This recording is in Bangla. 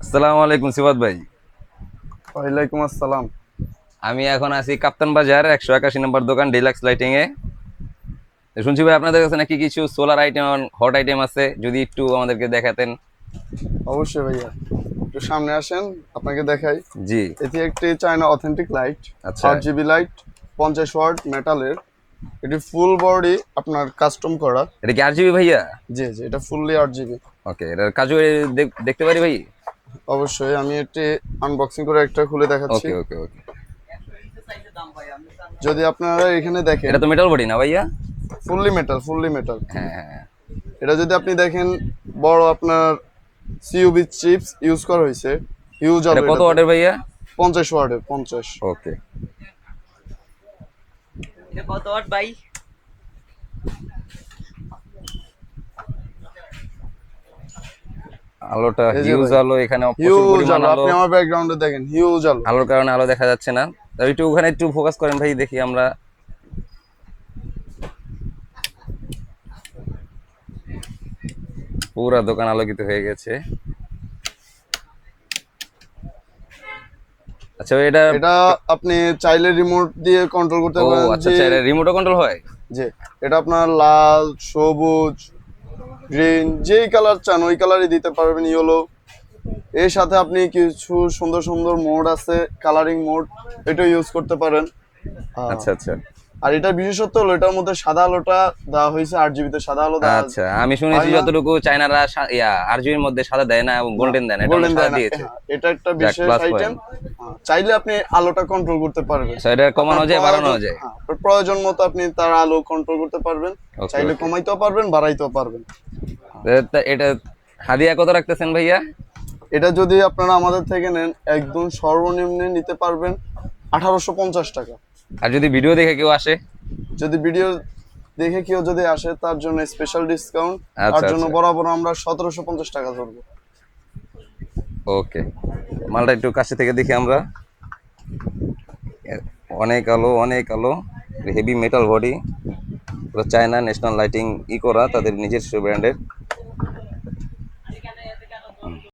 আসসালামু আলাইকুম সিবাত ভাই। ওয়ালাইকুম আসসালাম। আমি এখন আছি কাপ্তান বাজার 181 নম্বর দোকান ডিলাক্স লাইটিং এ। শুনছি ভাই আপনাদের কাছে নাকি কিছু সোলার আইটেম, হট আইটেম আছে, যদি একটু আমাদেরকে দেখাতেন। অবশ্যই ভাইয়া, একটু সামনে আসেন, আপনাকে দেখাই। জি। এটি একটি চায়না অথেন্টিক লাইট, আচ্ছা। 8 জিবি লাইট, 50 ওয়াট মেটালের। এটি ফুল বডি আপনার কাস্টম করা। এটা কি 8 জিবি ভাইয়া? জি জি, এটা ফুললি 8 জিবি। ওকে, এটার কাজু দেখতে পারি ভাই? অবশ্যই, আমি এটি আনবক্সিং করে একটা খুলে দেখাচ্ছি। ওকে ওকে ওকে। যদি আপনারা এখানে দেখেন, এটা তো মেটাল বডি না ভাইয়া? Fully metal, fully metal. হ্যাঁ হ্যাঁ। এটা যদি আপনি দেখেন, বড় আপনার সিইউবি চিপস ইউজ করা হয়েছে। হিউজ এটা হবে। কত ওয়াটের ভাইয়া? 50 ওয়াটের, 50। ওকে। এটা কত ওয়াট ভাই? আলোটা এই যে হিউজ ভাই, আলো, এখানে প্রচুর হিউজ পরিমাণ আলো। আলো। আপনি আমার ব্যাকগ্রাউন্ডে দেখেন, হিউজ আলো। আলোর কারণে আলো দেখা যাচ্ছে না। তাই একটু ওখানে একটু ফোকাস করেন ভাই, দেখি আমরা। পুরা দোকান আলোকিত হয়ে গেছে। আচ্ছা ভাই, এটা এটা আপনি চাইলে রিমোট দিয়ে কন্ট্রোল করতে ও পারেন। আচ্ছা আচ্ছা, এটা রিমোটও কন্ট্রোল হয়? যে এটা আপনার লাল, সবুজ, গ্রিন, যেই কালার চান ওই কালারই দিতে পারবেন, ইয়েলো। এর সাথে আপনি কিছু সুন্দর সুন্দর মোড আছে, কালারিং মোড, এটা ইউজ করতে পারেন। আচ্ছা আচ্ছা আর এটা বিশেষত্ব হলো, এটার মধ্যে সাদা আলোটা দেওয়া হয়েছে। 8 জিবি তে সাদা আলো দেওয়া আচ্ছা, আমি শুনেছি হয় না। যতটুকু চায়নারা আরজিবির মধ্যে সাদা দেয় না এবং গোল্ডেন দেয় না, এটা গোল্ডেন সাদা দেয় না। দিয়েছে। হ্যাঁ, এটা একটা যাক, বিশেষ প্লাস আইটেম। পয়েন্ট। চাইলে আপনি আলোটা কন্ট্রোল করতে পারবেন। আচ্ছা, এটা কমানো আপনার যায়, বাড়ানো প্রয়োজন- যায়? হ্যাঁ, আপনার প্রয়োজন মতো আপনি তার আলো কন্ট্রোল করতে পারবেন। ওকে চাইলে ওকে। কমাইতেও পারবেন, বাড়াইতেও পারবেন। এটা হাদিয়া কত রাখতেছেন ভাইয়া? এটা যদি আপনারা আমাদের থেকে নেন, একদম সর্বনিম্নে নিতে পারবেন 1850 টাকা। আর যদি ভিডিও দেখে কেউ আসে? যদি ভিডিও দেখে কেউ যদি আসে, তার জন্য স্পেশাল ডিসকাউন্ট। তার আচ্ছা জন্য আচ্ছা। বরাবর আমরা 1750 টাকা ধরবো। ওকে, মালটা একটু কাছে থেকে দেখি আমরা। অনেক আলো, অনেক আলো। হেভি মেটাল বডি, পুরো চায়না ন্যাশনাল লাইটিং করা, তাদের নিজস্ব ব্র্যান্ডের।